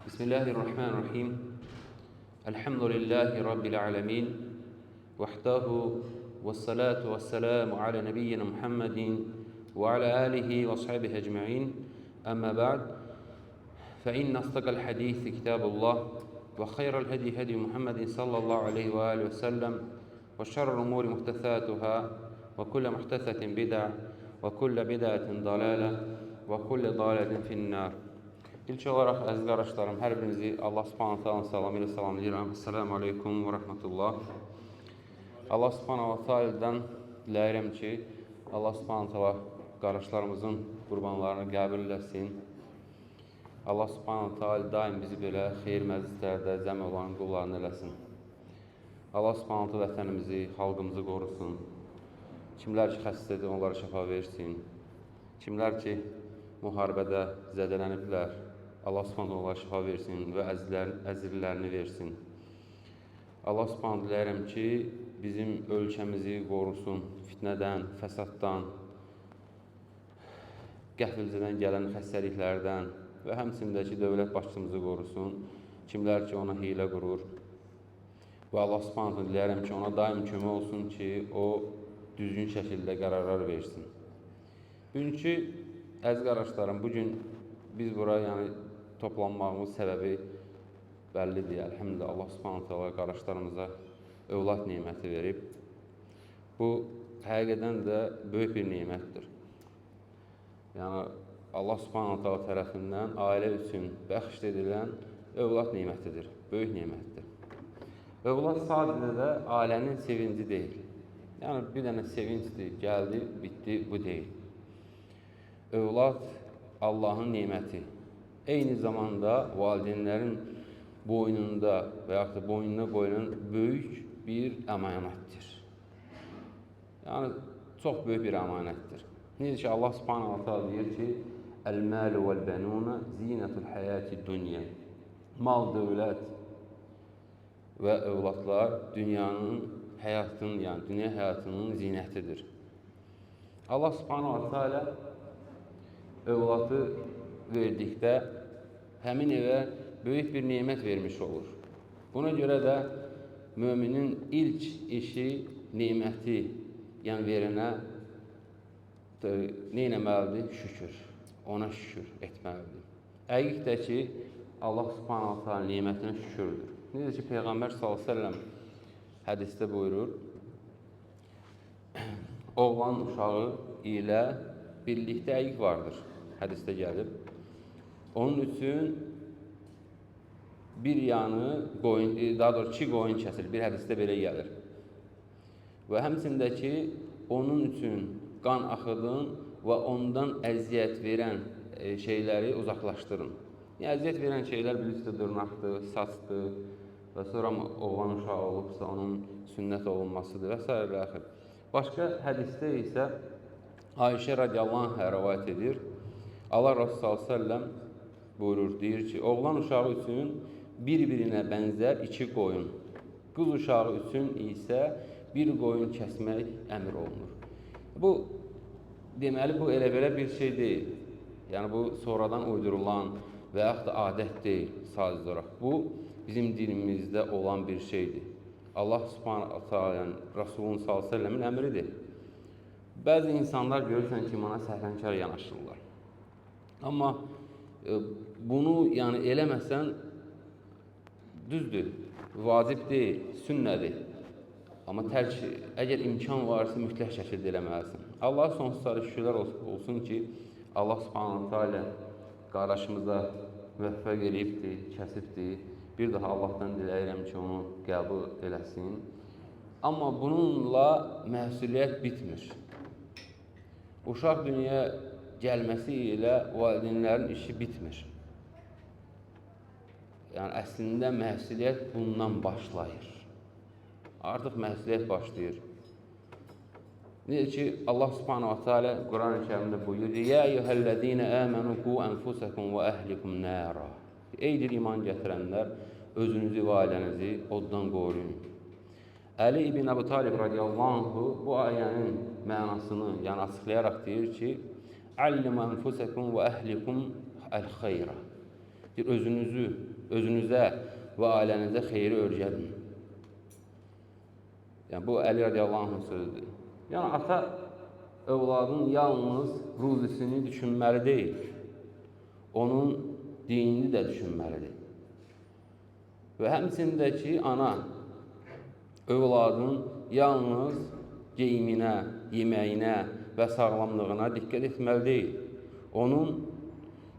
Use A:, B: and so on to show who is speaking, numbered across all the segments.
A: Bismillahirrahmanirrahim. Elhamdülillahi Rabbil alemin. Vahdahu ve salatu ve selamu ala nebiyyina Muhammedin ve ala alihi ve sahbihi ecma'in. Amma ba'd. Fe inne asdaqal hadisi kitabullah ve hayral hedi hedi Muhammedin sallallahu aleyhi ve aleyhi ve sellem ve şerrul umuri muhtesatuhâ ve kulle muhtesetin bid'a ve kulle bid'atin dalâle ve kulle dalâletin finnâr. İlk olaraq, əziz qardaşlarım, hər birinizi Allah subhanahu ta'ala salamı ilə salamlayıram. Esselamu aleykum və rəhmətullah. Allah subhanahu ta'aladan diləyirəm ki, Allah subhanahu ta'ala qardaşlarımızın qurbanlarını qəbul eləsin. Allah subhanahu ta'ala daim bizi belə xeyir məclislərdə cəm olan qullarını eləsin. Allah subhanahu ta'ala vətənimizi, xalqımızı qorusun. Kimlər ki, xəstədir, onlara şəfa versin. Kimlər ki, müharibədə zədələniblər, Allah subhanahu onlara şifa versin və əzirlərini versin. Allah subhanahu diləyirəm ki, bizim ölkəmizi qorusun fitnədən, fəsaddan, qəfilcədən gələn xəstəliklərdən və həmçində ki, dövlət başçımızı qorusun. Kimlər ki, ona hilə qurur. Və Allah subhanahu diləyirəm ki, ona daim kömək olsun ki, o düzgün şəkildə qərarlar versin. Bugünkü əziz qardaşlarım, bugün biz bura toplanmağımız səbəbi bəllidir. Elhamdülillah, Allah subhanahu ta'ala qardaşlarımıza övlad neməti verib. Bu, həqiqədən də böyük bir nemətdir. Yəni, Allah subhanahu ta'ala tərəfindən ailə üçün bəxş edilən övlad nemətidir, böyük nemətdir. Övlad sadəcə də ailənin sevinci deyil. Yəni, bir dənə sevincdir, gəldi, bitdi, bu deyil. Övlad Allahın neməti. Eyni zamanda valideynlərin boynunda və yaxud da boynuna qoyulan böyük bir əmanətdir. Yəni, çox böyük bir əmanətdir. Necə ki, Allah subhanahu ta'ala deyir ki, Əl-məlu vəl-bənuna zinətul həyati dünya. Mal, dövlət və övladlar dünyanın həyatının, yəni dünya həyatının zinətidir. Allah subhanahu ta'ala övladı verdikdə həmin evə böyük bir nemət vermiş olur. Buna görə də müminin ilk işi neməti, yəni verənə nə etməlidir? Şükür. Ona şükür etməlidir. Həqiqətən ki, Allah subhanahu ta'ala nemətinə şükürdür. Necə ki, Peyğəmbər sallallahu əleyhi və səlləm hədisdə buyurur, oğlan uşağı ilə birlikdə əyiq vardır. Hədisdə gəlib. Onun üçün bir yanı qoyun, daha doğrusu 2 qoyun kəsilir. Bir hədisdə belə gəlir. Və həmçində ki, onun üçün qan axıdın və ondan əziyyət verən şeyləri uzaqlaşdırın. Yəni, əziyyət verən şeylər bilirsiniz, dırnaqdır, saçdır və sonra oğlan uşağı olubsa onun sünnət olunmasıdır və s. Başqa hədisdə isə Ayşə radiyallahu anhə rəvayət edir. Allah Resulü sallallahu əleyhi və səlləm buyurur, deyir ki, oğlan uşağı üçün bir-birinə bənzər 2 qoyun, qız uşağı üçün isə 1 qoyun kəsmək əmr olunur. Bu, deməli, bu elə-belə bir şey deyil. Yəni, bu, sonradan uydurulan və yaxud da adət deyil sadəcə olaraq. Bu, bizim dinimizdə olan bir şeydir. Allah subhanahu ta'ala, yəni Rasulun sallallahu əleyhi və səlləmin əmridir. Bəzi insanlar görürsən ki, buna səhvənkar yanaşırlar. Amma bunu eləməsən, düzdür, vacib deyil, sünnədir. Amma əgər imkan varsa, mütləq şəkildə eləməlisin. Allah sonsuzları şükürlər olsun ki, Allah subhanahu ta'ala qardaşımıza müvəffəq eləyibdir, kəsibdir. Bir daha Allahdan diləyirəm ki, onu qəbul eləsin. Amma bununla məsuliyyət bitmir. Uşaq dünyaya gəlməsi ilə valideynlərin işi bitmir. Yəni, əslində məsuliyyət bundan başlayır. Artıq məsuliyyət başlayır. Necə ki, Allah subhanahu ta'ala Quran-ı Kərimdə buyurur, Yə eyyuhəl-ləzīnə əmənu qu ənfusəkum və əhlikum nəra. Eydir iman gətirənlər, özünüzü və ailənizi oddan qoruyun. Əli ibn Əbu Talib radiyallahu anhu bu ayənin mənasını açıqlayaraq deyir ki, Allimu ənfusəkum və əhlikum əl-xeyrə. özünüzə və ailənizə xeyri öyrədin. Yəni, bu Əli radiyallahu anhın sözüdür. Yəni, ata övladın yalnız ruzisini düşünməli deyil, onun dinini də düşünməlidir. Və həmçində ki, ana övladın yalnız geyiminə, yeməyinə və sağlamlığına diqqət etməli deyil, onun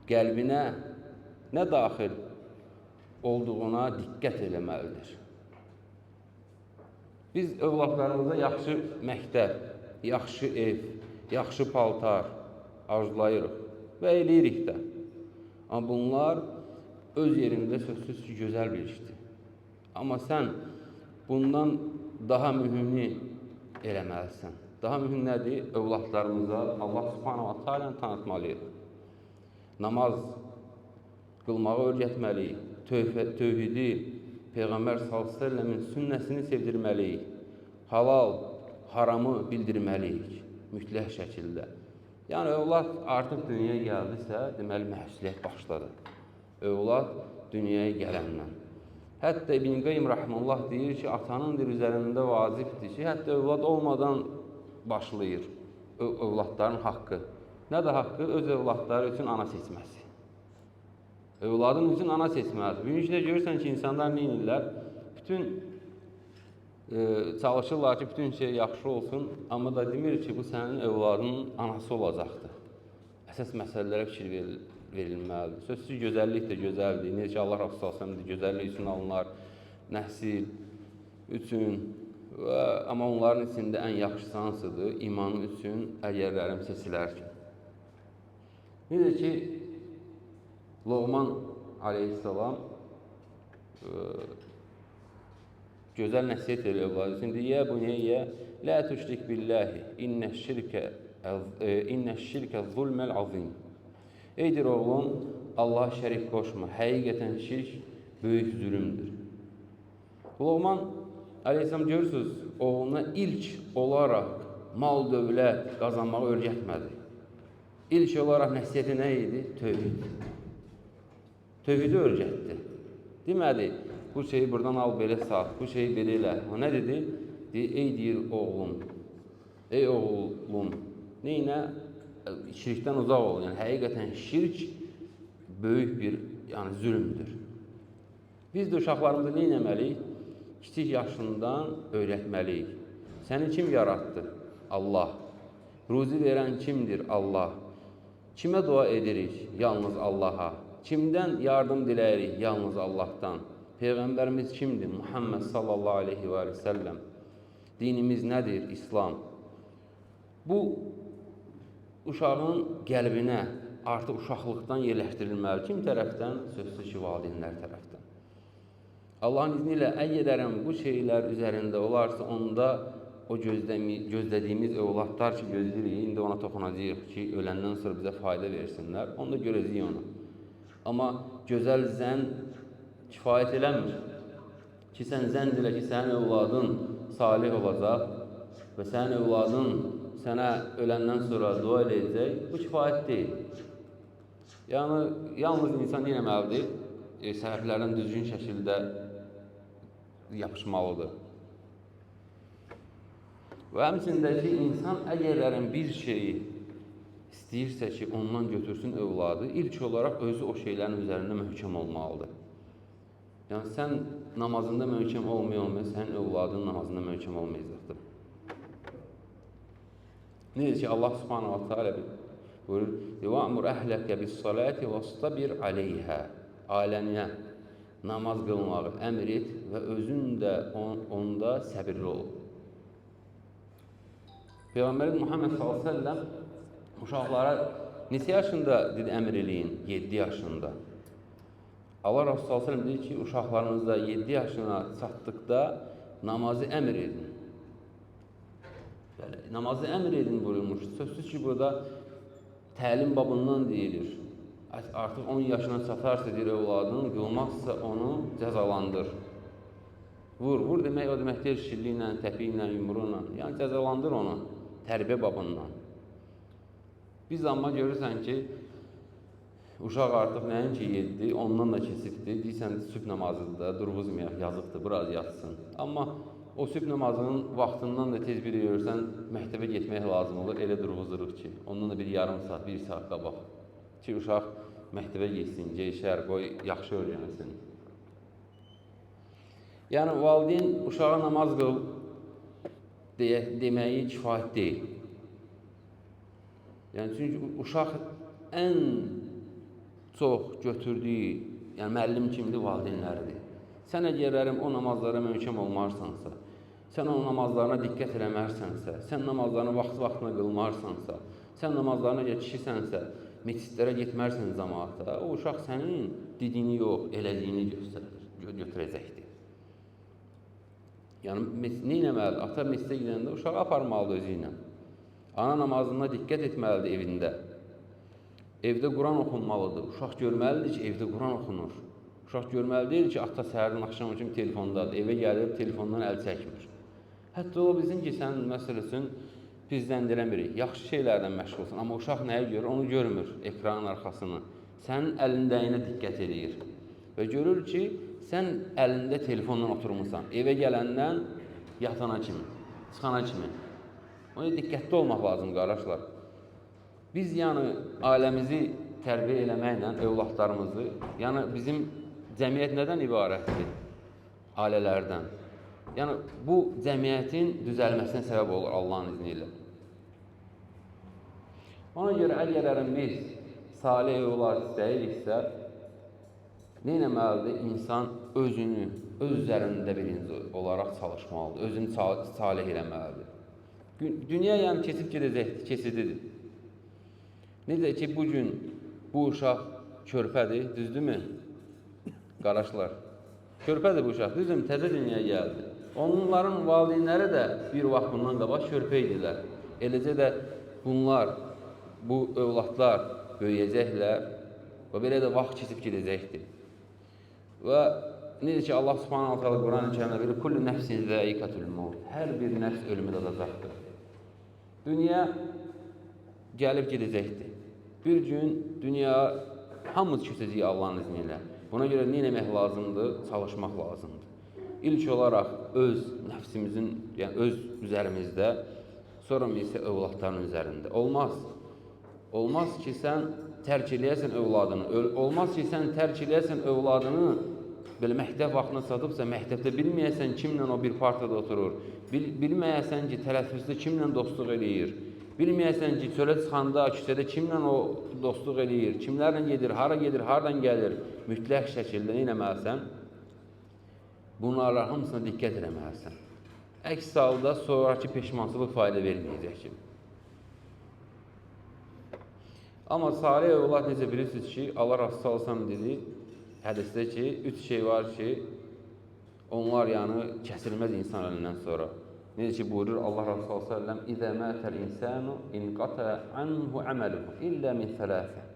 A: qəlbinə nə daxil olduğuna diqqət eləməlidir. Biz övladlarımıza yaxşı məktəb, yaxşı ev, yaxşı paltar arzulayırıq və eləyirik də. Amma bunlar öz yerində sözsüz ki, gözəl bir işdir. Amma sən bundan daha mühümini eləməlisən. Daha mühüm nədir? Övladlarımıza Allah subhanahu wa ta'ala tanıtmalıyıq. Namaz qılmağı öyrətməliyik. Tövhidi, Peyğəmbər s.ə.v-in sünnəsini sevdirməliyik. Halal, haramı bildirməliyik mütləq şəkildə. Yəni, övlad artıq dünyaya gəldisə, deməli, məsuliyyət başladı. Övlad dünyaya gələndən. Hətta İbn Qayyim Rəhməllah deyir ki, atanın üzərində vacibdir ki, hətta övlad olmadan başlayır övladların haqqı. Nə də haqqı? Öz övladları üçün ana seçməsi. Övladın üçün ana seçməlidir. Bugünküdə görürsən ki, insanlar nə edirlər? Bütün çalışırlar ki, bütün şey yaxşı olsun, amma da demir ki, bu sənin övladının anası olacaqdır. Əsas məsələlərə fikir verilməlidir. Sözsüz gözəllik də gözəldir. Necə ki, Allah Rəsulü s.ə.v gözəllik üçün alınlar, nəsil üçün, amma onların içində ən yaxşısı hansıdır? İmanı üçün əgərlərim seçilərkən. Necə ki, Loğman aleyhissalam gözəl nəsiyyət edir övladı üçün. Deyə bu nəyə? Lə tüşrik billahi, innəş şirkə zulməl azim. Eydir oğlum, Allah şərik qoşma. Həqiqətən şirk böyük zülümdür. Loğman aleyhissalam görürsünüz, oğluna ilk olaraq mal dövlət qazanmağı öyrətmədi. İlk olaraq nəsiyyəti nə idi? Tövhid. Tövhidi öyrətdi. Deməli, bu şeyi buradan al, belə sat, bu şeyi belə elə. O nə dedi? Ey deyir oğlum, ey oğlum, neynə? Şirkdən uzaq ol. Yəni, həqiqətən şirk böyük bir zülümdür. Biz də uşaqlarımızı neynəməliyik? Kiçik yaşından öyrətməliyik. Səni kim yaratdı? Allah. Ruzi verən kimdir? Allah. Kimə dua edirik? Yalnız Allaha. Kimdən yardım diləyirik? Yalnız Allahdan. Peyğəmbərimiz kimdir? Muhammed sallallahu aleyhi və səlləm. Dinimiz nədir? İslam. Bu, uşağın qəlbinə artıq uşaqlıqdan yerləşdirilməli. Kim tərəfdən? Sözsüz ki, valideynlər tərəfdən. Allahın izni ilə əgərəm bu şeylər üzərində olarsa, onda o gözlədiyimiz övladlar ki, gözləyirik, indi ona toxunacaq ki, öləndən sonra bizə fayda versinlər, onu da görəcəyik onu. Amma gözəl zənn kifayət eləmir ki, sən zənn elə ki, sənin övladın salih olacaq və sənin övladın sənə öləndən sonra dua eləyəcək, bu kifayət deyil. Yəni, yalnız insan eləməlidir, səhvlərdən düzgün şəkildə yapışmalıdır. Və həmçində ki, insan əgərlərin bir şeyi istəyirsə ki, ondan götürsün övladı, ilk olaraq özü o şeylərin üzərində möhkəm olmalıdır. Yəni, sən namazında möhkəm olmaya, sənin övladın namazında möhkəm olmayacaqdır. Necə ki, Allah subhanahu wa ta'ala buyurur, وَأْمُرْ أَهْلَكَ بِالصَّلَاةِ وَاسْتَبِرْ عَلَيْهَا Ailənə namaz qılmağı əmr et və özün də onda səbirli ol. Peyğəmbərimiz Muhammed s.ə.v uşaqlara neçə yaşında dedi, əmr eləyin? 7 yaşında. Allah Rasulü s.ə.v deyir ki, uşaqlarınızda 7 yaşına çatdıqda namazı əmr edin. Yəni, namazı əmr edin buyurmuş. Sözsüz ki, burada təlim babından deyilir. Artıq 10 yaşına çatarsa deyir övladın, qılmazsa onu cəzalandır. Vur demək, o demək deyir, şilli ilə, təpi ilə, yumru ilə. Yəni, cəzalandır onu, tərbiyə babından. Biz amma görürsən ki, Uşaq artıq nəinki yeddi, ondan da kesibdi. Deyirsən, sübh namazında durğuzmayaq, yazıqdır, biraz yatsın. Amma o sübh namazının vaxtından da tez bir görürsən, məktəbə getmək lazım olur, elə durğuzuruq ki, ondan da bir yarım saat, bir saat qabaq ki, uşaq məktəbə getsin, geyşər, qoy, yaxşı öyrənsin. Yəni, valideyn uşağa namaz qıl deməyi kifayət deyil. Yəni, çünki uşaq ən çox götürdüyü, yəni müəllim kimdir, valideynləridir. Sən əgərlərim o namazlara möhkəm olmarsansa, sən o namazlarına diqqət eləmərsənsə, sən namazlarını vaxtına qılmarsansa, sən namazlarına kişisənsə, məscidlərə getmərsən cəmaata, o uşaq sənin dediyini yox, elədiyini götürəcəkdir. Yəni, nə eləməlidir? Ata məscidə gedəndə uşağı aparmalıdır özü ilə. Ana namazına diqqət etməlidir evində. Evdə Quran oxunmalıdır. Uşaq görməlidir ki, evdə Quran oxunur. Uşaq görməli deyil ki, ata səhərin axşam üçün telefondadır. Evə gəlib, telefondan əl çəkmir. Hətta o bizim ki, sən məsəl üçün bizləndirəmirik. Yaxşı şeylərdən məşğulsun. Amma uşaq nəyi görür? Onu görmür, ekranın arxasını. Sənin əlindəyinə diqqət edir. Və görür ki, sən əlində telefonla oturmuşsan. Evə gələndən yatana kimi, çıxana kimi. Ona diqqətli olmaq lazım, qardaşlar. Biz yəni ailəmizi tərbiyə eləməklə övladlarımızı, yəni bizim cəmiyyət nədən ibarətdir? Ailələrdən. Yəni bu cəmiyyətin düzəlməsinə səbəb olur Allahın izni ilə. Ona görə əgərlərin biz salih övlad istəyiriksə, nə etməlidir? İnsan özünü, öz üzərində birinci olaraq çalışmalıdır, özünü salih eləməlidir. Dünya yəni keçib gedəcəkdir, kesididir. Necə ki, bugün bu uşaq körpədir, düzdürmü? Qardaşlar, körpədir bu uşaq, düzdürmü? Təzə dünyaya gəldi. Onların valideynləri də bir vaxt bundan qabaq körpə idilər. Eləcə də bunlar, bu övladlar böyüyəcəklər və belə də vaxt keçib gedəcəkdir. Və necə ki, Allah Subhanahu taala Quran-ı Kərimdə deyir: "Kullu nəfsin zəiqatul maut." Hər bir nəfs ölümü dadacaqdır. Dünya gəlib gedəcəkdir. Bir gün dünya hamımız keçəcəyik Allahın izni ilə. Buna görə nə etmək lazımdır? Çalışmaq lazımdır. İlk olaraq öz nəfsimizin, yəni öz üzərimizdə, sonra isə övladların üzərində. Olmaz ki, sən tərk eləyəsən övladını. Olmaz ki, sən tərk eləyəsən övladını, belə məktəb vaxtına satıbsa, məktəbdə bilməyəsən kimlə o bir partiyada oturur. Bilməyəsən ki, tələffüzdə kimlə dostluq eləyir. Bilməyəsən ki, çölə çıxanda, küçədə kimlə o dostluq eləyir, kimlərlə gedir, haradan gəlir. Mütləq şəkildə nə etməlisən? Bunlarla hamısına diqqət eləməlisən. Əks halda sonraki peşmançılıq fayda verməyəcək ki. Amma salih övlad necə bilirsiniz ki, Allah Rasul salsam dedi, hədisdə ki, 3 şey var ki, onlar yəni kəsilməz insan əlindən sonra. Necə ki, buyurur Allah Rasul sallam, İzə mətəl insanu inqata anhu əməluhu illə min thələfə.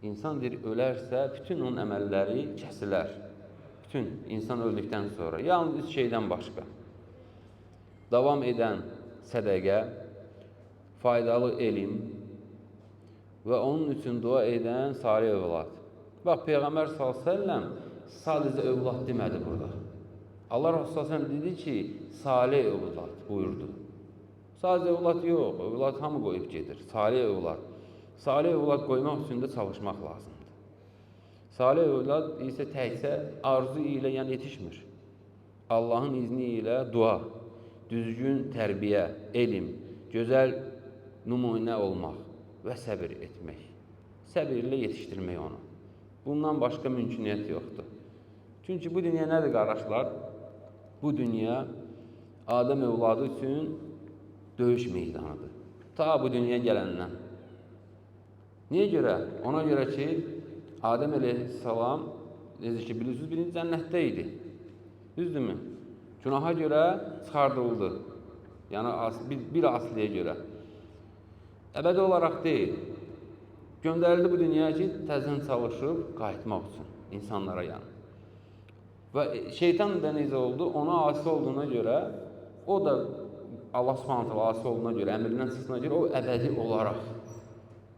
A: İnsan deyir, ölərsə, bütün onun əməlləri kəsilər. Bütün insan öldükdən sonra. Yalnız 3 şeydən başqa. Davam edən sədəqə, faydalı elm və onun üçün dua edən salih övlad. Bax, Peyğəmbər s.ə.v sadəcə övlad demədi burada. Allah Rasulullah dedi ki, salih övlad buyurdu. Sadəcə övlad yox, övlad hamı qoyub gedir. Salih övlad. Salih övlad qoymaq üçün də çalışmaq lazımdır. Salih övlad isə təkcə arzu ilə yəni yetişmir. Allahın izni ilə dua, düzgün tərbiyə, elm, gözəl nümunə olmaq və səbir etmək. Səbir ilə yetişdirmək onu. Bundan başqa mümküniyyət yoxdur. Çünki bu dünya nədir, qardaşlar? Bu dünya Adəm övladı üçün döyüş meydanıdır. Ta bu dünya gələndən. Niyə görə? Ona görə ki, Adəm əleyhissalam, necə ki, bilirsiniz, birinci cənnətdə idi. Düzdürmü? Günaha görə çıxardıldı. Yəni, bir asliyə görə. Əbədi olaraq deyil. Göndərildi bu dünyaya ki, təzən çalışıb qayıtmaq üçün insanlara yəni. Və şeytan da necə oldu? Ona asi olduğuna görə, o da Allah Subhanahu asi olduğuna görə, əmrindən çıxdığına görə, o əbədi olaraq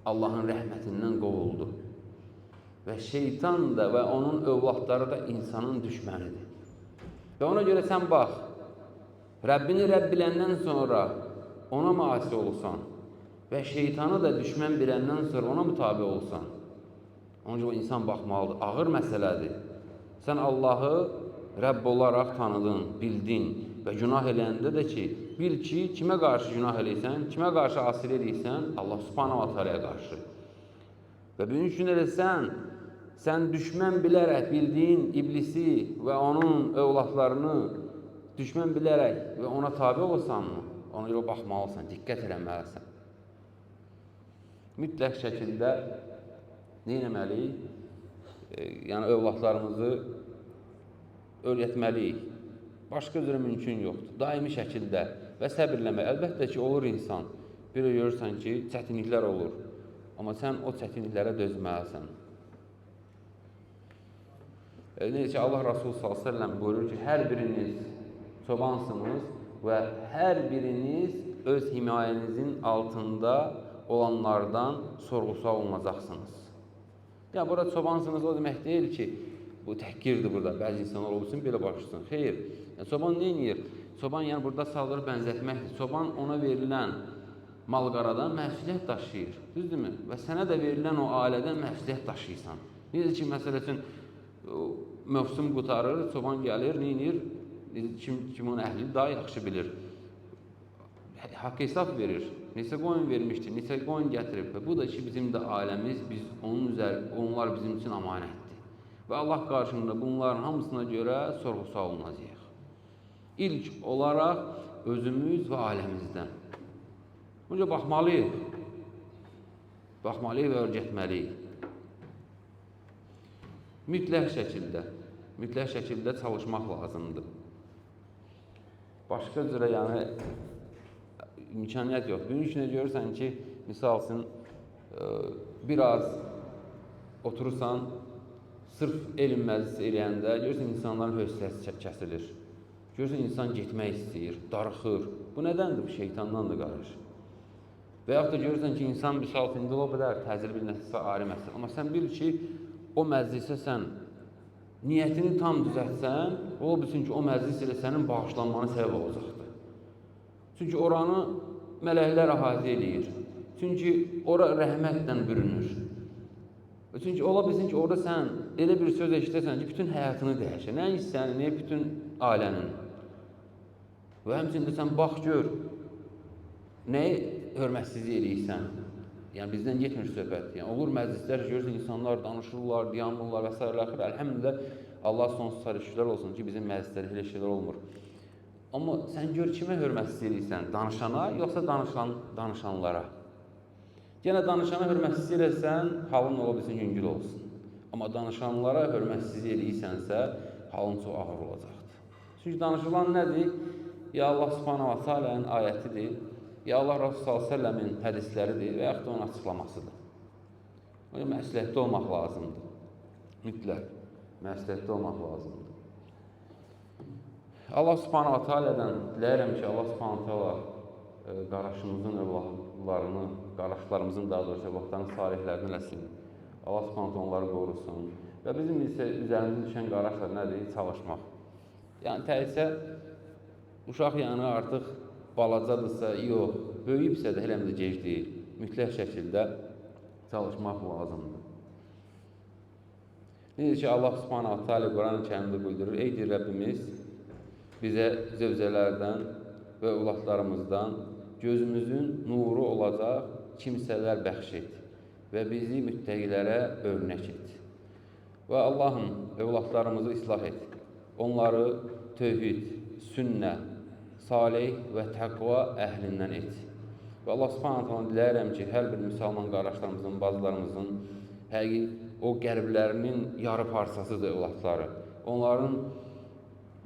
A: Allahın rəhmətindən qovuldu. və şeytan da və onun övladları da insanın düşmənidir. Və ona görə sən bax, Rəbbini Rəbb biləndən sonra ona müasi olsan və şeytanı da düşmən biləndən sonra ona mütabi olsan, ona görə insan baxmalıdır, ağır məsələdir. Sən Allahı Rəbb olaraq tanıdın, bildin və günah eləyəndə də ki, bil ki, kimə qarşı günah eləyirsən, kimə qarşı asir eləyirsən, Allah subhanahu wa ta'alaya qarşı. Və bunun üçün elə sən düşmən bilərək bildiyin iblisi və onun övladlarını düşmən bilərək və ona tabi olsanmı, ona görə baxmalısan, diqqət eləməlisən. Mütləq şəkildə nə etməliyik? Yəni, övladlarımızı öyrətməliyik. Başqa cürə mümkün yoxdur. Daimi şəkildə və səbirləmək. Əlbəttə ki, olur insan. Bir görürsən ki, çətinliklər olur. Amma sən o çətinliklərə dözməlisən. Necə ki, Allah Rasulü s.ə.v buyurur ki, hər biriniz çobansınız və hər biriniz öz himayənizin altında olanlardan sorğu-sual olunacaqsınız. Yəni, burada çobansınız o demək deyil ki, bu təhqirdir burada, bəzi insanlar olsun, belə başlasın. Xeyr, yəni, çoban nə edir? Çoban yəni, burada saldırı bənzətməkdir. Çoban ona verilən mal-qaradan məsuliyyət daşıyır, düzdürmü? Və sənə də verilən o ailədən məsuliyyət daşıyırsan. Necə ki, məsələ üçün, mövsüm qutarır, çoban gəlir, nə edir? Kimin əhli daha yaxşı bilir. Haqq hesab verir. Neçə qoyun vermişdir, neçə qoyun gətirib. Və bu da ki, bizim də ailəmiz, onlar bizim üçün amanətdir. Və Allah qarşında bunların hamısına görə sorğu-sual olunacaq. İlk olaraq özümüz və ailəmizdən. Bunca baxmalıyıq. Baxmalıyıq və öyrətməliyik. Mütləq şəkildə çalışmaq lazımdır. Başqa cürə, yəni, imkaniyyət yox. Bunun üçün görürsən ki, misal üçün, biraz oturursan, sırf elm məclisi eləyəndə, görürsən, insanların hövsələsi kəsilir. Görürsən, insan getmək istəyir, darıxır. Bu nədəndir? Bu şeytandandır, qarış. Və yaxud da görürsən ki, insan misal üçün, indi o bilər, təcil bilinəsə ayrı məsələ. Amma sən bil ki, o məclisə sən niyyətini tam düzətsən, ola bilsin ki, o məclis ilə sənin bağışlanmanı səbəb olacaqdır. Çünki oranı mələklər əhatə eləyir. Çünki ora rəhmətlə bürünür. Çünki ola bilsin ki, orada sən elə bir söz eşitəsən ki, bütün həyatını dəyişir. Nə hissəni, nə bütün ailənin. Və həmçində sən bax gör, nəyi hörmətsizlik eləyirsən. Yəni, bizdən getmir söhbət. Yəni, olur məclislər, görürsən, insanlar danışırlar, dayanırlar və s. Əlhəmdülillah, Allah sonsuz şükürlər olsun ki, bizim məclislərdə elə şeylər olmur. Amma sən gör, kimə hörmətsizlik eləyirsən? Danışana, yoxsa danışanlara? Yenə danışana hörmətsizlik eləyirsən, halın ola bilsin, yüngül olsun. Amma danışanlara hörmətsizlik eləyirsənsə, halın çox ağır olacaqdır. Çünki danışılan nədir? Ya Allah subhanahu wa ta'alənin ayətidir, ya Allah Rasulü s.ə.v-in hədisləridir və yaxud da onun açıqlamasıdır. O yüzden məsləhətdə olmaq lazımdır. Mütləq məsləhətdə olmaq lazımdır. Allah subhanahu wa ta'alədən diləyirəm ki, Allah subhanahu wa ta'ala qardaşımızın övladlarını, qardaşlarımızın daha doğrusu övladlarının salihlərini eləsin. Allah subhanahu wa ta'ala onları qorusun. Və bizim isə üzərimizdə düşən qardaşlar nədir? Çalışmaq. Yəni təkcə uşaq yəni artıq balacadırsa, yox, böyüyübsə də eləmdə gec deyil. Mütləq şəkildə çalışmaq lazımdır. Necə ki, Allah subhanahu wa ta'ala Quran-ı Kərimdə buyurur, ey deyir Rəbbimiz, bizə zövcələrdən və övladlarımızdan gözümüzün nuru olacaq kimsələr bəxş et və bizi müttəqilərə örnək et. Və Allahım, övladlarımızı islah et. Onları tövhid, sünnə, salih və təqva əhlindən et. Və Allah subhanahu ta'ala diləyirəm ki, hər bir müsəlman qardaşlarımızın, bazılarımızın o qərblərinin yarı parçasıdır övladları. Onların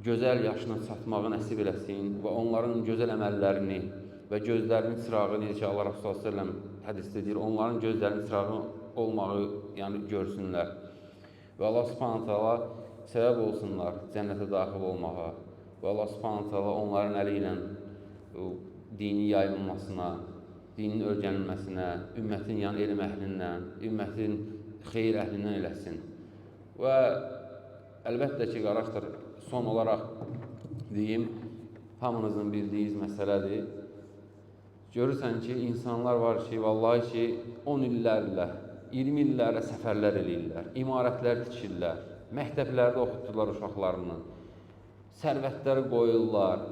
A: gözəl yaşına çatmağı nəsib eləsin və onların gözəl əməllərini və gözlərinin çırağı, necə ki, Allah Rasulü s.ə.v hədisdə deyir, onların gözlərinin çırağı olmağı görsünlər. Və Allah subhanahu ta'ala səbəb olsunlar cənnətə daxil olmağa. Və Allah subhanahu ta'ala onların əli ilə dini yayılmasına, dinin öyrənilməsinə, ümmətin elm əhlindən, ümmətin xeyir əhlindən eləsin. Və əlbəttə ki, qardaşlar, son olaraq deyim, hamınızın bildiyiz məsələdir. Görürsən ki, insanlar var ki, vallahi ki, 10 illərlə, 20 illərlə səfərlər eləyirlər, imarətlər tikirlər, məktəblərdə oxutdular uşaqlarını, sərvətləri qoyurlar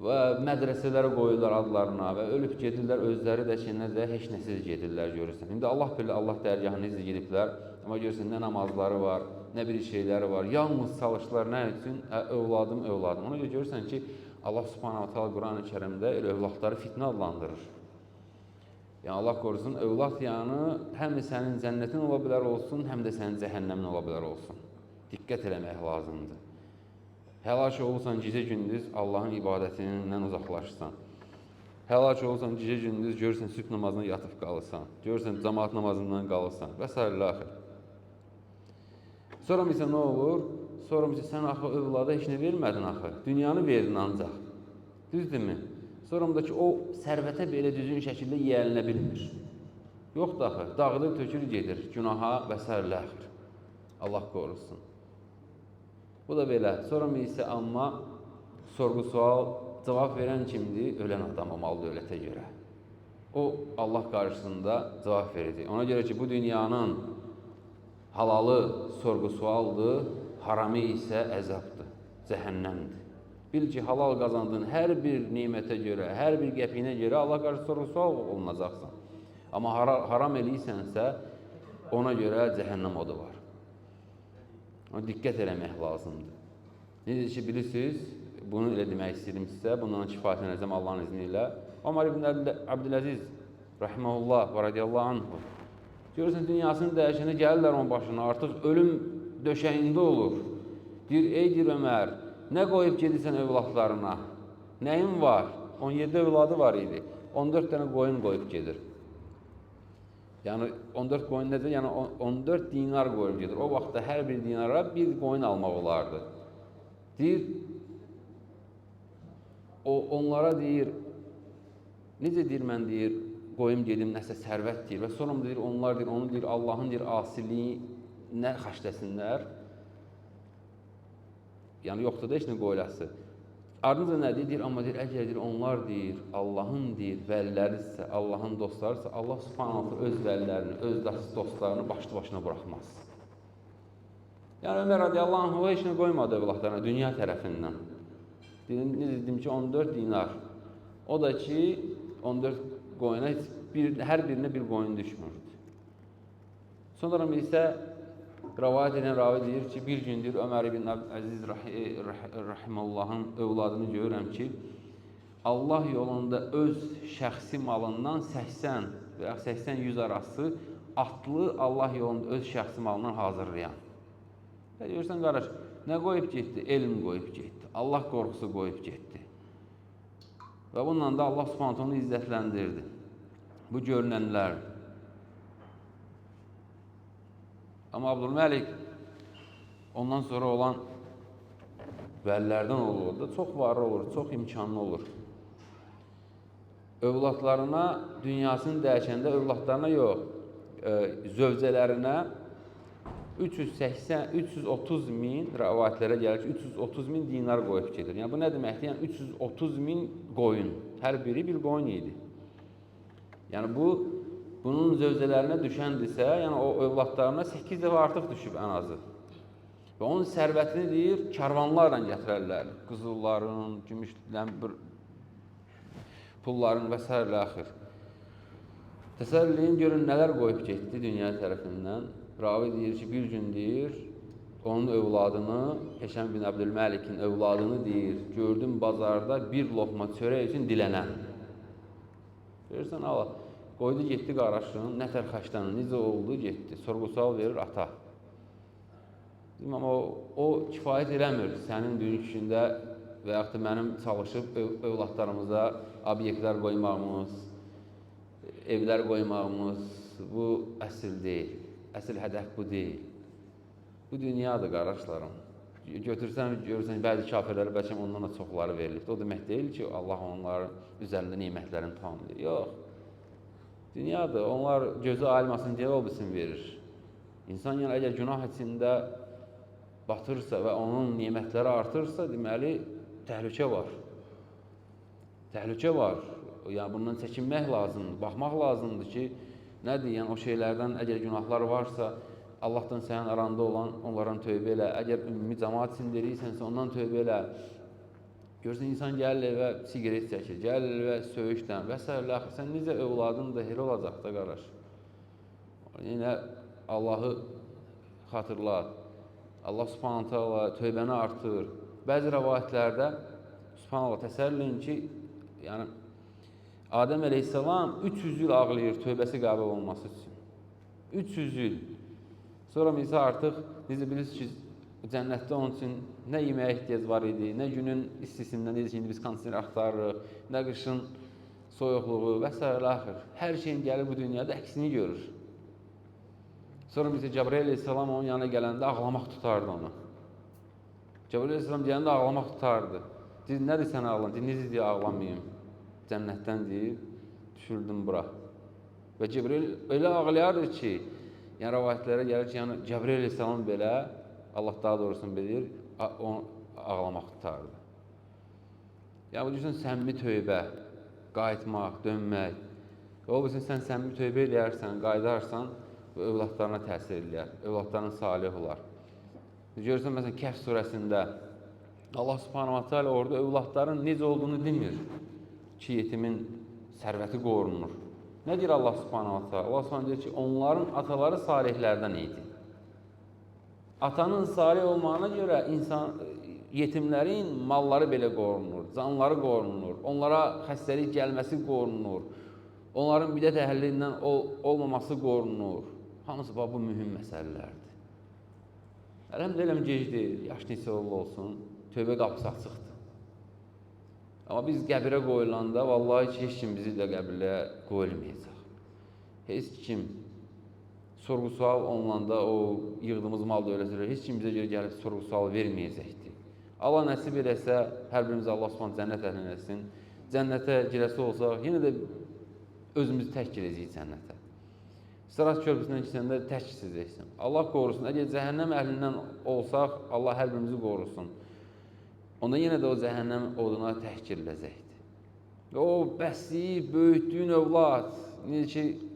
A: və mədrəsələri qoyurlar adlarına və ölüb gedirlər, özləri də ki, necə heç nəsiz gedirlər, görürsən. İndi Allah bilir, Allah dərgahını necə gediblər, amma görürsən, nə namazları var, nə bir şeyləri var, yalnız çalışırlar, nə üçün? Övladım. Ona görə görürsən ki, Allah subhanahu ta'ala Quran-ı Kərimdə övladları fitnə adlandırır. Yəni, Allah qorusun, övlad yəni həm sənin cənnətin ola bilər olsun, həm də sənin cəhənnəmin ola bilər olsun. Diqqət eləmək lazımdır. Həlak olursan gecə-gündüz Allahın ibadətindən uzaqlaşırsan. Həlak olursan gecə-gündüz görürsən sübh namazına yatıb qalırsan. Görürsən cəmaat namazından qalırsan və s. Sonra isə nə olur? Sonra isə sən axı övlada heç nə vermədin axı. Dünyanı verdin ancaq. Düzdürmü? Sonra da ki, o sərvətə belə düzgün şəkildə yiyəlinə bilmir. Yoxdur axı. Dağılır, tökür gedir. Günaha və s. Allah qorusun. Bu da belə. Sonra isə amma sorğu-sual cavab verən kimdir? Ölən adam o mal dövlətə görə. O, Allah qarşısında cavab verəcək. Ona görə ki, bu dünyanın halalı sorğu-sualdır, haramı isə əzabdır, cəhənnəmdir. Bil ki, halal qazandığın hər bir nimətə görə, hər bir qəpiyinə görə Allah qarşı sorğu-sual olunacaqsan. Amma haram eləyirsənsə, ona görə cəhənnəm odu var. Ona diqqət eləmək lazımdır. Necə ki, bilirsiniz, bunu elə demək istəyirəm sizə, bundan kifayətlənəcəm Allahın izni ilə. Ömər ibn Abdüləziz, rahiməhullah və radiyallahu anhu, görürsən, dünyasını dəyişənə gəlirlər onun başına, artıq ölüm döşəyində olur. Deyir, ey Ömər, nə qoyub gedirsən övladlarına? Nəyin var? 17 övladı var idi. 14 dənə qoyun qoyub gedir. Yəni 14 qoyun necə? Yəni 14 dinar qoyub gedir. O vaxtda hər bir dinara bir qoyun almaq olardı. Deyir, onlara deyir, necə deyir, mən deyir, qoyum gedim, nəsə sərvət deyir və sonra deyir, onlar deyir, onu deyir, Allahın deyir, asiliyi nə xəşləsinlər? Yəni yoxdur da heç nə qoyulası. Ardınca nə deyir? Amma deyir, əgər deyir, onlar deyir, Allahın deyir, vəliləridirsə, Allahın dostlarıdırsa, Allah subhanahu öz vəlilərini, öz dostlarını başlı başına buraxmaz. Yəni Ömər radiyallahu anh heç nə qoymadı övladlarına dünya tərəfindən. Necə dedim ki, 14 dinar. O da ki, 14 qoyuna hər birinə bir qoyun düşmürdü. Sonra isə rəvayət edən ravi deyir ki, bir gün deyir, Ömər ibn Əziz rahiməllahın övladını görürəm ki, Allah yolunda öz şəxsi malından 80 və ya 80-100 arası atlı Allah yolunda öz şəxsi malından hazırlayan. Və görürsən, qardaş, nə qoyub getdi? Elm qoyub getdi. Allah qorxusu qoyub getdi. Və bununla da Allah subhanət onu izzətləndirdi. Bu görünənlər. Amma Abdülməlik ondan sonra olan vəlilərdən olur da, çox varlı olur, çox imkanlı olur. Övladlarına, dünyasını dəyişəndə övladlarına yox, zövcələrinə 330 min rəvayətlərə gəlir ki, 330 min dinar qoyub gedir. Yəni, bu nə deməkdir? Yəni, 330 min qoyun. Hər biri bir qoyun idi. Yəni, bunun zövcələrinə düşəndirsə, yəni o övladlarına 8 dəfə artıq düşüb ən azı. Və onun sərvətini deyir, karvanlarla gətirərlər. Qızılların, gümüşlərin, pulların və s. Təsəlliyin görün, nələr qoyub getdi dünya tərəfindən. Ravi deyir ki, bir gün deyir, onun övladını, Heşəm bin Abdülməlikin övladını deyir, gördüm bazarda bir lokma çörək üçün dilənən. Görürsən, Allah, qoydu getdi qardaşın, nə tər xəşlənir, necə oldu, getdi, sorğu-sual verir ata. Amma o kifayət eləmir sənin dönüşündə və yaxud da mənim çalışıb övladlarımıza obyektlər qoymağımız, evlər qoymağımız, bu əsl deyil. Əsl hədəf bu deyil. Bu dünyadır, qardaşlarım. Götürsən, görürsən, bəzi kafirlərə bəlkə ondan da çoxları verilibdir. O demək deyil ki, Allah onların üzərində nimətlərini tamamlayır. Yox. Dünyadır, onlar gözü ayılmasın deyə o bilsin verir. İnsan yəni əgər günah içində batırsa və onun nemətləri artırsa, deməli, təhlükə var. Təhlükə var. Yəni, bundan çəkinmək lazımdır, baxmaq lazımdır ki, nədir? Yəni, o şeylərdən əgər günahlar varsa, Allahdan sənin aranda olan onlardan tövbə elə. Əgər ümumi cəmaat üçün deyirsənsə, ondan tövbə elə. Görürsən, insan gəlir evə sigaret çəkir, gəlir evə söyüşdən və s. Sən necə övladın da elə olacaq da qardaş. Yenə Allahı xatırlat. Allah subhanət hala tövbəni artır. Bəzi rəvayətlərdə subhanət hala təsəlləyin ki, yəni, Adəm əleyhissalam 300 il ağlayır tövbəsi qəbul olması üçün. 300 il. Sonra isə artıq, necə bilirsiniz ki, cənnətdə onun üçün nə yeməyə ehtiyac var idi, nə günün istisindən, necə ki, indi biz kondisioner axtarırıq, nə qışın soyuqluğu və s. Hər şeyin gəlir bu dünyada əksini görür. Sonra bizə Cəbrail əleyhissalam onun yanına gələndə ağlamaq tutardı onu. Cəbrail əleyhissalam deyəndə ağlamaq tutardı. Deyir, nədir sənə ağlan? Deyir, necə deyə ağlamayayım? Cənnətdən deyir, düşürdüm bura. Və Cəbrail elə ağlayardı ki, yəni rəvayətlərə gəlir ki, yəni Cəbrail əleyhissalam belə, Allah daha doğrusunu bilir, onu ağlamaq tutardı. Yəni, bu düşünün, səmimi tövbə, qayıtmaq, dönmək. O bilsin, sən səmimi tövbə eləyərsən, qayıdarsan, və övladlarına təsir eləyər, övladların salih olar. Görürsən, məsələn, Kəhf surəsində Allah subhanahu wa ta'ala orada övladların necə olduğunu demir ki, yetimin sərvəti qorunur. Nə deyir Allah subhanahu wa ta'ala? Allah subhanahu deyir ki, onların ataları salihlərdən idi. Atanın salih olmağına görə yetimlərin malları belə qorunur, canları qorunur, onlara xəstəlik gəlməsi qorunur, onların bidət əhlindən olmaması qorunur. Hamısı bu mühüm məsələlərdir. Əlhəmdülillah gec deyil, yaş neçə olsun, tövbə qapısı açıqdır. Amma biz qəbirə qoyulanda, vallahi ki, heç kim bizi də qəbirə qoyulmayacaq. Heç kim sorğu-sual olunanda o yığdığımız mal dövlətləri, heç kim bizə görə gəlib sorğu-sual verməyəcəkdir. Allah nəsib eləsə, hər birimiz Allah subhanə cənnət əhlin etsin. Cənnətə girəsi olsaq, yenə də özümüzü tək girəcəyik cənnətə. Sırat körpüsündən keçəndə tək keçəcəksən. Allah qorusun. Əgər cəhənnəm əhlindən olsaq, Allah hər birimizi qorusun. Onda yenə də o cəhənnəm oduna tək giriləcəkdir. O bəsləyib, böyütdüyün övlad, necə ki,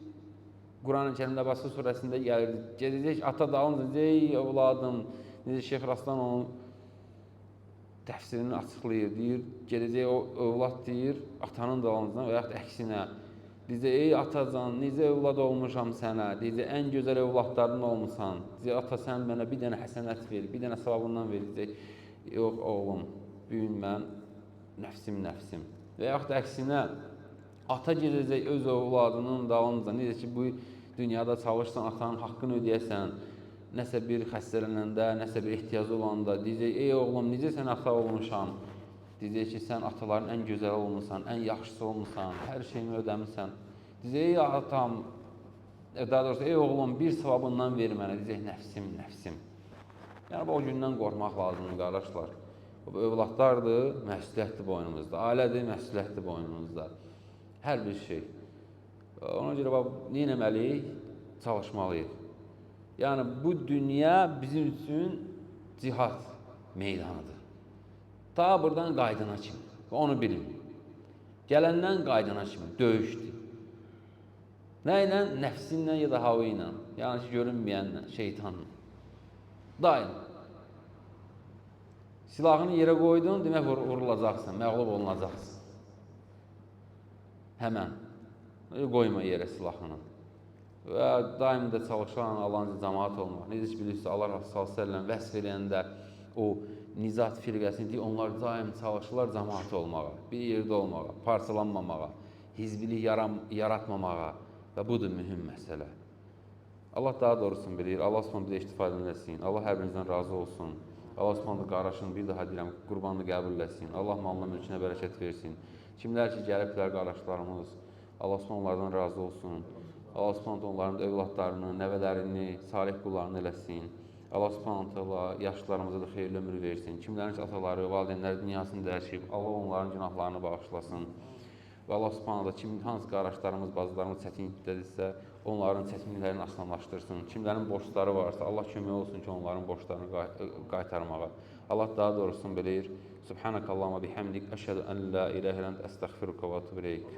A: Quran-ı Kərimdə Başqa surəsində gəlirdi. Gedəcək ata dalınca, ey övladım, necə Şeyx Raslan onun təfsirini açıqlayır, deyir, gedəcək o övlad deyir, atanın dalınca və yaxud əksinə. Deyəcək, ey atacan, necə övlad olmuşam sənə, deyəcək, ən gözəl övladlardan olmuşsan, deyəcək, ata sən mənə bir dənə həsənət ver, bir dənə savabından ver, deyəcək, yox oğlum, büyün mən, nəfsim. Və yaxud əksinə, ata gedəcək öz övladının dalınca, necə ki, bu dünyada çalışsan, atanın haqqını ödəyəsən, nəsə bir xəstələnəndə, nəsə bir ehtiyacı olanda, deyəcək, ey oğlum, necə sən ata olmuşam, deyəcək ki, sən ataların ən gözəl olmuşsan, ən yaxşısı olmuşsan, hər şeyini ödəmişsən. Deyəcək, ey atam, daha doğrusu, ey oğlum, bir savabından ver mənə, deyəcək, nəfsim. Yəni, o gündən qorxmaq lazımdır, qardaşlar. Övladlardır, məsuliyyətdir boynumuzda, ailədir, məsuliyyətdir boynumuzda. Hər bir şey. Ona görə, nə etməliyik? Çalışmalıyıq. Yəni, bu dünya bizim üçün cihad meydanıdır. Ta buradan qaydana kimi, onu bilin. Gələndən qaydana kimi, döyüşdür. Nə ilə? Nəfsinlə ya da hava ilə, yəni ki, görünməyənlə, şeytanla. Daim. Silahını yerə qoydun, demək vurulacaqsın, məğlub olunacaqsın. Həmən. Qoyma yerə silahını. Və daim də çalışan Allahın cəmaat olmaq. Necə ki, bilirsiniz, Allah Rasulü s.ə.v vəsf eləyəndə o nizat firqəsini deyir, onlar daim çalışırlar cəmaat olmağa, bir yerdə olmağa, parçalanmamağa, hizbilik yaratmamağa və budur mühüm məsələ. Allah daha doğrusunu bilir, Allah s.ə.v bizə istifadə etsin, Allah hər birinizdən razı olsun, Allah s.ə.v qardaşını bir daha deyirəm, qurbanını qəbul etsin, Allah malına mülkünə bərəkət versin. Kimlər ki, gəliblər qardaşlarımız, Allah s.ə.v onlardan razı olsun, Allah s.ə.v onların övladlarını, nəvələrini, salih qullarını eləsin. Allah subhanətələ yaşlılarımıza da xeyirli ömür versin. Kimlərin ki, ataları, valideynləri dünyasını dəyişib, Allah onların günahlarını bağışlasın. Və Allah Subhanahu da hansı qardaşlarımız, bacılarımız çətinlikdədirsə, onların çətinliklərini asanlaşdırsın. Kimlərin borcları varsa, Allah kömək olsun ki, onların borclarını qaytarmağa. Allah daha doğrusunu bilir. Subhanakallahumma bihamdik, əşhədu ən la ilahə illə əntə əstəğfiruka və etûbü ileyk.